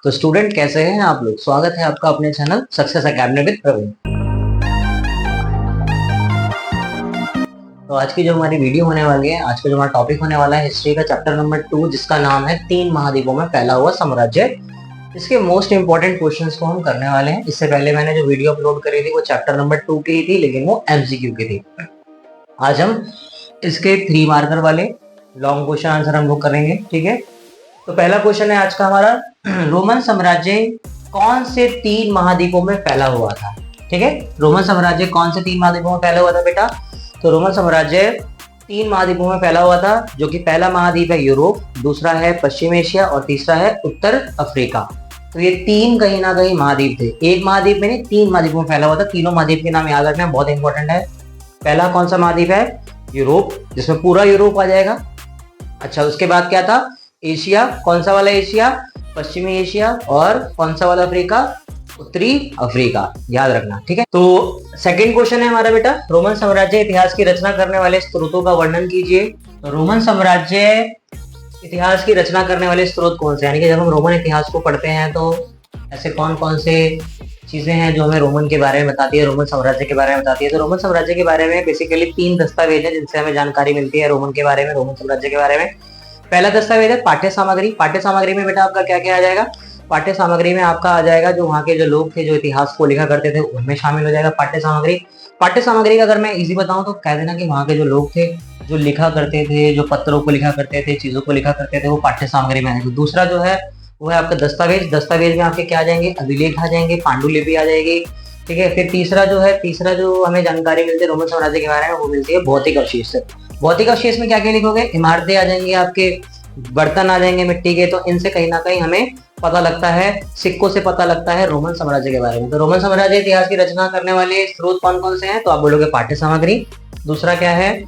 तो स्टूडेंट कैसे हैं आप लोग। स्वागत है आपका अपने channel success academy with Praveen. तो आज की जो हमारी वीडियो होने वाली है, आज का जो हमारा टॉपिक होने वाला है हिस्ट्री का चैप्टर नंबर 2, जिसका नाम है 3 महाद्वीपों में फैला हुआ साम्राज्य। इसके मोस्ट इंपॉर्टेंट क्वेश्चंस को हम करने वाले हैं। इससे पहले मैंने जो वीडियो अपलोड करी थी वो चैप्टर नंबर 2 की ही थी, लेकिन वो एमसीक्यू की थी। आज हम इसके 3 मार्कर वाले लॉन्ग क्वेश्चन आंसर हम लोग करेंगे। ठीक है, तो पहला क्वेश्चन है आज का हमारा, रोमन साम्राज्य कौन से 3 महाद्वीपों में फैला हुआ था। ठीक है, रोमन साम्राज्य कौन से 3 महाद्वीपों में फैला हुआ था बेटा। तो रोमन साम्राज्य 3 महाद्वीपों में फैला हुआ था, जो कि पहला महाद्वीप है यूरोप, दूसरा है पश्चिम एशिया और तीसरा है उत्तर अफ्रीका। तो ये 3 कहीं ना कहीं महाद्वीप थे, एक महाद्वीप में नहीं 3 महाद्वीपों में फैला हुआ था। तीनों महाद्वीप के नाम याद रखना बहुत इंपॉर्टेंट है। पहला कौन सा महाद्वीप है, यूरोप, जिसमें पूरा यूरोप आ जाएगा। अच्छा, उसके बाद क्या था, एशिया, कौन सा वाला एशिया, पश्चिमी एशिया, और कौन सा वाला अफ्रीका, उत्तरी अफ्रीका, याद रखना। ठीक है, तो सेकंड क्वेश्चन है हमारा बेटा, रोमन साम्राज्य इतिहास की रचना करने वाले स्रोतों का वर्णन कीजिए। तो रोमन साम्राज्य इतिहास की रचना करने वाले स्रोत कौन से, यानी कि जब हम रोमन इतिहास को पढ़ते हैं तो ऐसे कौन कौन से चीजें हैं जो हमें रोमन के बारे में बताती है, रोमन साम्राज्य के बारे में बताती है। तो रोमन साम्राज्य के बारे में बेसिकली 3 दस्तावेज है जिनसे हमें जानकारी मिलती है रोमन के बारे में, रोमन साम्राज्य के बारे में। पहला दस्तावेज है पाठ्य सामग्री। पाठ्य सामग्री में बेटा आपका क्या क्या आ जाएगा, पाठ्य सामग्री में आपका आ जाएगा जो वहाँ के जो लोग थे जो इतिहास को लिखा करते थे उनमें शामिल हो जाएगा पाठ्य सामग्री। पाठ्य सामग्री का अगर मैं इजी बताऊं तो कह देना कि वहाँ के जो लोग थे जो लिखा करते थे, जो पत्रों को लिखा करते थे, चीजों को लिखा करते थे, वो पाठ्य सामग्री में आएगा। दूसरा जो है वो है आपका दस्तावेज। दस्तावेज में आपके क्या आ जाएंगे, अभिलेख आ जाएंगे, पांडुलिपि आ जाएगी। ठीक है, फिर तीसरा जो हमें जानकारी मिलती है रोमन साम्राज्य के बारे में वो मिलती है भौतिक अवशेष। भौतिक अवशेष में क्या क्या लिखोगे, इमारतें आ जाएंगी, आपके बर्तन आ जाएंगे मिट्टी के। तो इनसे कहीं ना कहीं हमें पता लगता है, सिक्कों से पता लगता है रोमन साम्राज्य के बारे में। तो रोमन साम्राज्य इतिहास की रचना करने वाले स्रोत कौन कौन से हैं, तो आप बोलोगे पाठ्य सामग्री, दूसरा क्या है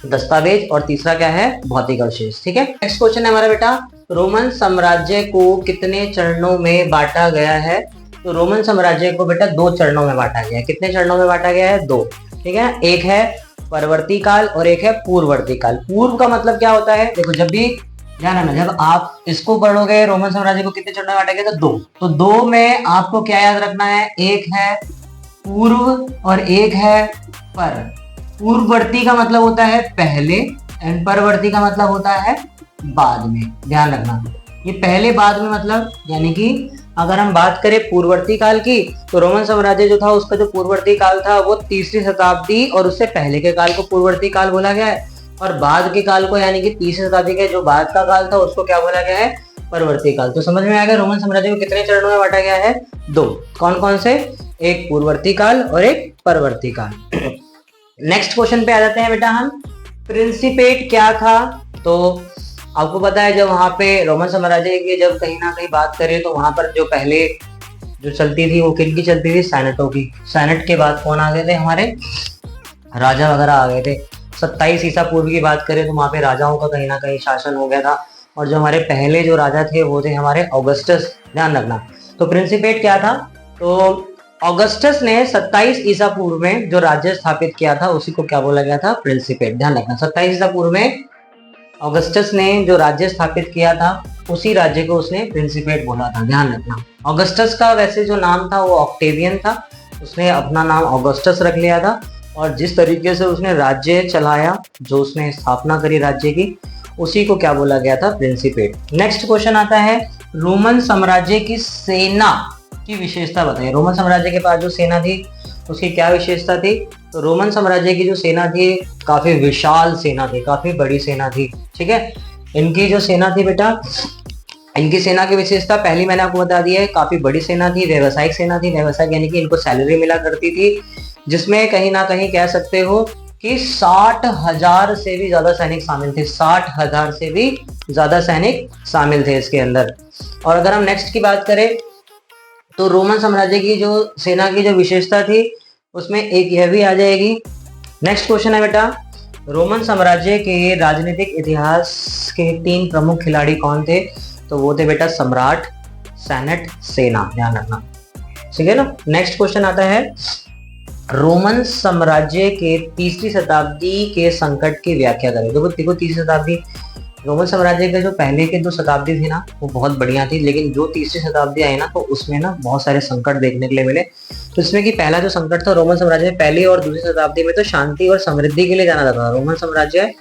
दस्तावेज, और तीसरा क्या है भौतिक अवशेष। ठीक है, नेक्स्ट क्वेश्चन है हमारा बेटा, रोमन साम्राज्य को कितने चरणों में बांटा गया है। तो रोमन साम्राज्य को बेटा 2 चरणों में बांटा गया है। कितने चरणों में बांटा गया है, 2। ठीक है, एक है परवर्ती काल और एक है पूर्ववर्ती काल। पूर्व का मतलब क्या होता है, देखो जब भी ध्यान रखना, जब आप इसको पढ़ोगे रोमन साम्राज्य को कितने चरणों में बांटा गया, तो 2। तो 2 में आपको क्या याद रखना है, एक है पूर्व और एक है पर। पूर्ववर्ती का मतलब होता है पहले एंड परवर्ती का मतलब होता है बाद में। ध्यान रखना, ये पहले बाद में मतलब, यानी कि अगर हम बात करें पूर्ववर्ती काल की तो रोमन साम्राज्य जो था उसका जो पूर्ववर्ती काल था वो 3री शताब्दी और उससे पहले के काल को पूर्ववर्ती काल बोला गया है, और बाद के काल को यानी कि 3री शताब्दी के जो बाद का काल था उसको क्या बोला गया है, परवर्ती काल। तो समझ में आ गया रोमन साम्राज्य को कितने चरणों में बांटा गया है, 2। कौन कौन से, एक पूर्ववर्ती काल और एक परवर्ती काल। नेक्स्ट क्वेश्चन पे आ जाते हैं बेटा हम, प्रिंसिपेट क्या था। तो आपको पता है जब वहां पे रोमन साम्राज्य की जब कहीं ना कहीं बात करें तो वहां पर जो पहले जो चलती थी वो किनकी चलती थी, सैनेटों की। सैनेट के बाद कौन आ गए थे, हमारे राजा वगैरह आ गए थे। 27 ईसा पूर्व की बात करें तो वहां पे राजाओं का कहीं ना कहीं शासन हो गया था, और जो हमारे पहले जो राजा थे वो थे हमारे ऑगस्टस। ध्यान रखना, तो प्रिंसिपेट क्या था, तो ऑगस्टस ने 27 ईसा पूर्व में जो राज्य स्थापित किया था उसी को क्या बोला गया था, प्रिंसिपेट। ध्यान रखना, 27 ईसा पूर्व में ऑगस्टस ने जो राज्य स्थापित किया था उसी राज्य को उसने प्रिंसिपेट बोला था। ध्यान रखना, ऑगस्टस का वैसे जो नाम था वो ऑक्टेवियन था, उसने अपना नाम ऑगस्टस रख लिया था, और जिस तरीके से उसने राज्य चलाया, जो उसने स्थापना करी राज्य की, उसी को क्या बोला गया था, प्रिंसिपेट। नेक्स्ट क्वेश्चन आता है, रोमन साम्राज्य की सेना की विशेषता बताइए। रोमन साम्राज्य के पास जो सेना थी उसकी क्या विशेषता थी, तो रोमन साम्राज्य की जो सेना थी काफी विशाल सेना थी, काफी बड़ी सेना थी। ठीक है, इनकी जो सेना थी बेटा, इनकी सेना की विशेषता पहली मैंने आपको बता दी है, काफी बड़ी सेना थी, व्यावसायिक सेना थी। व्यावसायिक यानी कि इनको सैलरी मिला करती थी, जिसमें कहीं ना कहीं कह सकते हो कि 60,000 से भी ज्यादा सैनिक शामिल थे। 60,000 से भी ज्यादा सैनिक शामिल थे इसके अंदर। और अगर हम नेक्स्ट की बात करें तो रोमन साम्राज्य की जो सेना की जो विशेषता थी उसमें एक यह भी आ जाएगी। नेक्स्ट क्वेश्चन है बेटा, रोमन साम्राज्य के राजनीतिक इतिहास के 3 प्रमुख खिलाड़ी कौन थे, तो वो थे बेटा सम्राट, सेनेट, सेना। ध्यान रखना, ठीक है ना। नेक्स्ट क्वेश्चन आता है, रोमन साम्राज्य के 3री शताब्दी के संकट की व्याख्या करें। देखो 3री शताब्दी रोमन साम्राज्य के जो पहले के 2 शताब्दी थी ना वो बहुत बढ़िया थी, लेकिन जो तीसरी शताब्दी आई ना तो उसमें ना बहुत सारे संकट देखने के लिए मिले। तो इसमें कि पहला जो संकट था रोमन साम्राज्य में, पहली और दूसरी शताब्दी में तो शांति और समृद्धि के लिए जाना जाता था। रोमन साम्राज्य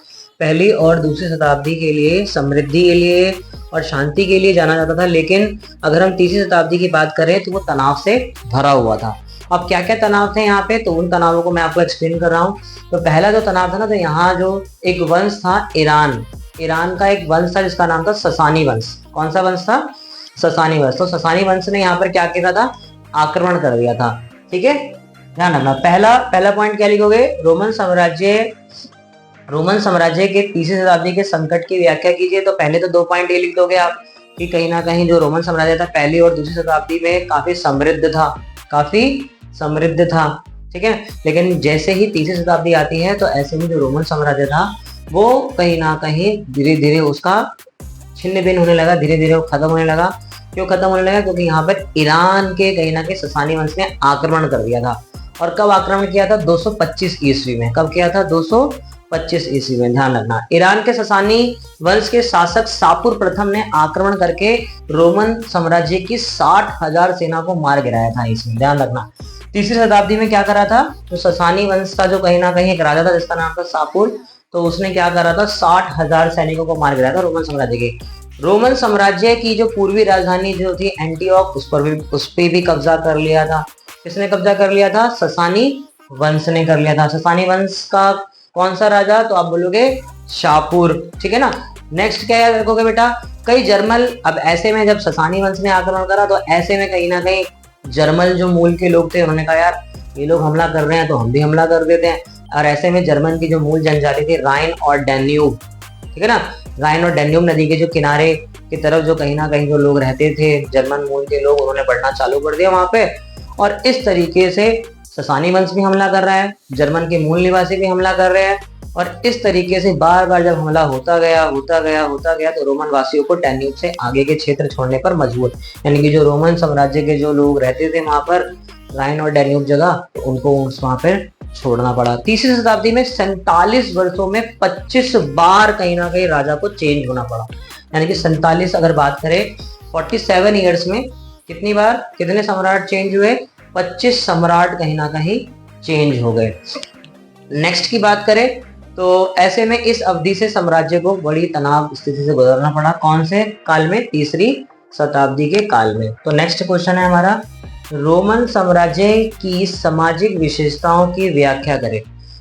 पहली और दूसरी शताब्दी के लिए समृद्धि के लिए और शांति के लिए जाना जाता था, लेकिन अगर हम तीसरी शताब्दी की बात करें तो वो तनाव से भरा हुआ था। अब क्या क्या तनाव थे यहाँ पे, तो उन तनावों को मैं आपको एक्सप्लेन कर रहा हूँ। तो पहला जो तनाव था ना, तो यहाँ जो एक वंश था ईरान, ईरान का एक वंश था जिसका नाम था ससानी वंश। कौन सा वंश था? ससानी वंश। तो ससानी वंश ने यहाँ पर क्या किया था? आक्रमण कर दिया था। ठीक है, ध्यान रखना। पहला पहला पॉइंट क्या लिखोगे? रोमन साम्राज्य के तीसरी शताब्दी के संकट की व्याख्या कीजिए। तो पहले तो 2 पॉइंट ये लिख दोगे आप कि कहीं ना कहीं जो रोमन साम्राज्य था पहली और दूसरी शताब्दी में काफी समृद्ध था, काफी समृद्ध था। ठीक है, लेकिन जैसे ही तीसरी शताब्दी आती है तो ऐसे में जो रोमन साम्राज्य था वो कहीं ना कहीं धीरे धीरे उसका छिन्न भिन्न होने लगा, धीरे धीरे वो खत्म होने लगा। क्यों खत्म होने लगा? क्योंकि यहाँ पर ईरान के कहीं ना कहीं ससानी वंश ने आक्रमण कर दिया था। और कब आक्रमण किया था? 225 ईस्वी में। कब किया था? 225 ईस्वी में। ध्यान रखना, ईरान के ससानी वंश के शासक शापुर प्रथम ने आक्रमण करके रोमन साम्राज्य की 60,000 सेना को मार गिराया था इसमें। ध्यान रखना, तीसरी शताब्दी में क्या करा था? तो ससानी वंश का जो कहीं ना कहीं एक राजा था जिसका नाम था शापुर, तो उसने क्या करा था? 60,000 सैनिकों को मार गिराया था रोमन साम्राज्य के। रोमन साम्राज्य की जो पूर्वी राजधानी जो थी एंटीओक, उस पर भी कब्जा कर लिया था। किसने कब्जा कर लिया था? ससानी वंश ने कर लिया था। ससानी वंश का कौन सा राजा? तो आप बोलोगे शापुर। ठीक है ना। नेक्स्ट क्या याद रखोगे बेटा? कई जर्मन, अब ऐसे में जब ससानी वंश ने आक्रमण करा तो ऐसे में कहीं ना कहीं जर्मन जो मूल के लोग थे उन्होंने कहा यार ये लोग हमला कर रहे हैं तो हम भी हमला कर देते हैं। और ऐसे में जर्मन की जो मूल जनजाति थी राइन और डैन्यूब, ठीक है ना, राइन और डैन्यूब नदी के जो किनारे की तरफ जो कहीं ना कहीं जो लोग रहते थे जर्मन मूल के लोग, उन्होंने बढ़ना चालू कर दिया वहां पे। और इस तरीके से ससानी वंश भी हमला कर रहा है, जर्मन के मूल निवासी भी हमला कर रहे हैं। और इस तरीके से बार बार जब हमला होता गया तो रोमन वासियों को डैन्यूब से आगे के क्षेत्र छोड़ने पर मजबूर, यानी कि जो रोमन साम्राज्य के जो लोग रहते थे वहां पर राइन और डैन्यूब जगह, तो उनको वहां पर छोड़ना पड़ा। तीसरी शताब्दी में 47 वर्षों में 25 बार कहीं ना कहीं राजा को चेंज होना पड़ा। यानी कि 47 अगर बात करें 47 ईयर्स में कितनी बार, कितने सम्राट चेंज हुए? 25 सम्राट कहीं ना कहीं चेंज हो गए। नेक्स्ट की बात करें तो ऐसे में इस अवधि से साम्राज्य को बड़ी तनाव स्थिति से गुजरना पड़ा। कौन से काल में? तीसरी शताब्दी के काल में। तो नेक्स्ट क्वेश्चन है हमारा, रोमन साम्राज्य की सामाजिक विशेषताओं की व्याख्या करें।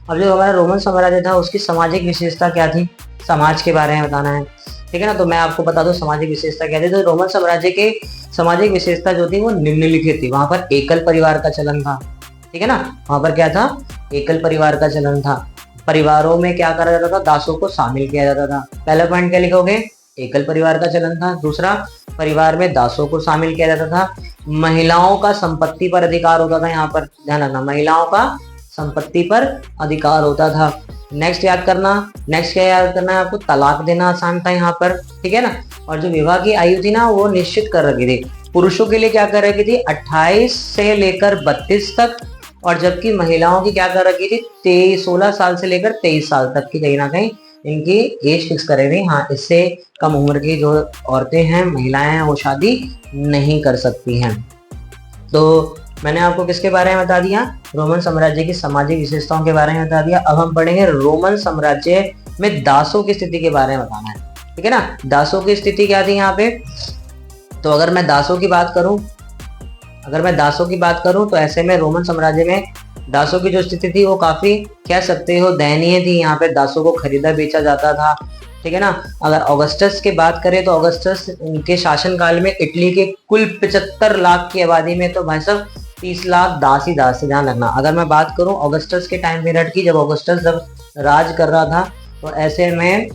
अब जो हमारा रोमन साम्राज्य था उसकी सामाजिक विशेषता क्या थी? समाज के बारे में बताना है, ठीक है ना। तो मैं आपको बता दूं सामाजिक विशेषता क्या थी। तो रोमन साम्राज्य के सामाजिक विशेषता जो थी वो निम्नलिखित थी। वहां पर एकल परिवार का चलन था, ठीक है ना। वहां पर क्या था? एकल परिवार का चलन था। परिवारों में क्या करा जाता था? दासों को शामिल किया जाता था। पहला पॉइंट क्या लिखोगे? एकल परिवार का चलन था। दूसरा, परिवार में दासों को शामिल किया जाता था। महिलाओं का संपत्ति पर अधिकार होता था। यहाँ पर ध्यान रखना, महिलाओं का संपत्ति पर अधिकार होता था। नेक्स्ट याद करना, नेक्स्ट क्या याद करना है आपको? तलाक देना आसान था यहाँ पर, ठीक है ना। और जो विवाह की आयु थी ना वो निश्चित कर रखी थी। पुरुषों के लिए क्या कर रखी थी? 28 से लेकर 32 तक, और जबकि महिलाओं की क्या कर रखी थी? 16 साल से लेकर 23 साल तक की कहीं ना कहीं इनकी एज फिक्स करे हुए। हाँ, इससे कम उम्र की जो औरतें हैं, महिलाएं हैं, वो शादी नहीं कर सकती हैं। तो मैंने आपको किसके बारे में बता दिया? रोमन साम्राज्य की सामाजिक विशेषताओं के बारे में बता दिया। अब हम पढ़ेंगे रोमन साम्राज्य में दासों की स्थिति के बारे में बताना है, ठीक है ना। दासों की स्थिति क्या थी यहाँ पे? तो अगर मैं दासों की बात करूं तो ऐसे में रोमन साम्राज्य में दासों की जो स्थिति थी वो काफी, कह सकते हो, दयनीय थी। यहाँ पे दासों को खरीदा बेचा जाता था, ठीक है ना। अगर ऑगस्टस की बात करें तो ऑगस्टस के शासनकाल में इटली के कुल 75 लाख की आबादी में तो भाई साहब 30 लाख दास ही दास। ध्यान रखना, अगर मैं बात करूं ऑगस्टस के टाइम पीरियड की, जब ऑगस्टस जब राज कर रहा था, तो ऐसे में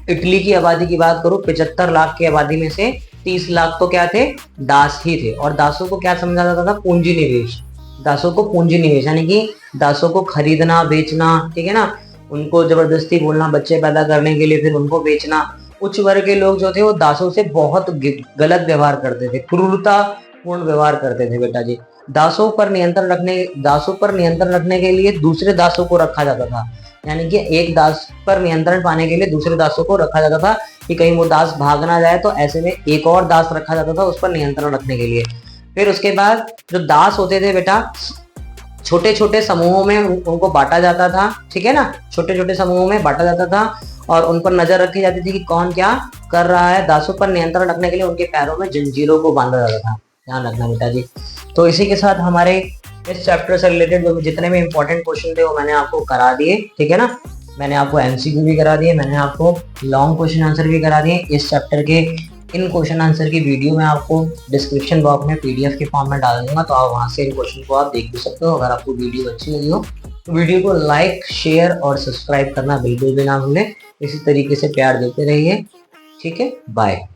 इटली की आबादी की बात करूं 75 लाख की आबादी में से 30 लाख तो क्या थे? दास ही थे। और दासों को क्या समझा जाता था? पूंजी निवेश। दासों को पूंजी निवेश यानी कि दासों को खरीदना बेचना, ठीक है ना, उनको जबरदस्ती बोलना बच्चे पैदा करने के लिए, फिर उनको बेचना। उच्च वर्ग के लोग जो थे वो दासों से बहुत गलत व्यवहार करते थे, क्रूरतापूर्ण व्यवहार करते थे बेटा जी। दासों पर नियंत्रण रखने के लिए दूसरे दासों को रखा जाता था। यानी कि एक दास पर नियंत्रण पाने के लिए दूसरे दासों को रखा जाता था कि कहीं वो दास भाग ना जाए, तो ऐसे में एक और दास रखा जाता था उस पर नियंत्रण रखने के लिए। फिर उसके बाद जो दास होते थे बेटा, छोटे छोटे समूहों में उनको बांटा जाता था, ठीक है ना, छोटे छोटे समूहों में बांटा जाता था और उन पर नजर रखी जाती थी कि कौन क्या कर रहा है। दासों पर नियंत्रण रखने के लिए उनके पैरों में जंजीरों को बांधा जाता था, ध्यान रखना बेटा जी। तो इसी के साथ हमारे इस चैप्टर से रिलेटेड जितने भी इंपॉर्टेंट क्वेश्चन थे वो मैंने आपको करा दिए, ठीक है ना। मैंने आपको एमसीक्यू भी करा दिए, मैंने आपको लॉन्ग क्वेश्चन आंसर भी करा दिए। इस चैप्टर के इन क्वेश्चन आंसर की वीडियो मैं आपको डिस्क्रिप्शन बॉक्स में पीडीएफ के फॉर्म में डाल दूंगा, तो आप वहां से इन क्वेश्चन को आप देख भी सकते हो। अगर आपको वीडियो अच्छी लगी हो तो वीडियो को लाइक, शेयर और सब्सक्राइब करना बिल्कुल भी ना भूलें। इसी तरीके से प्यार देते रहिए, ठीक है, बाय।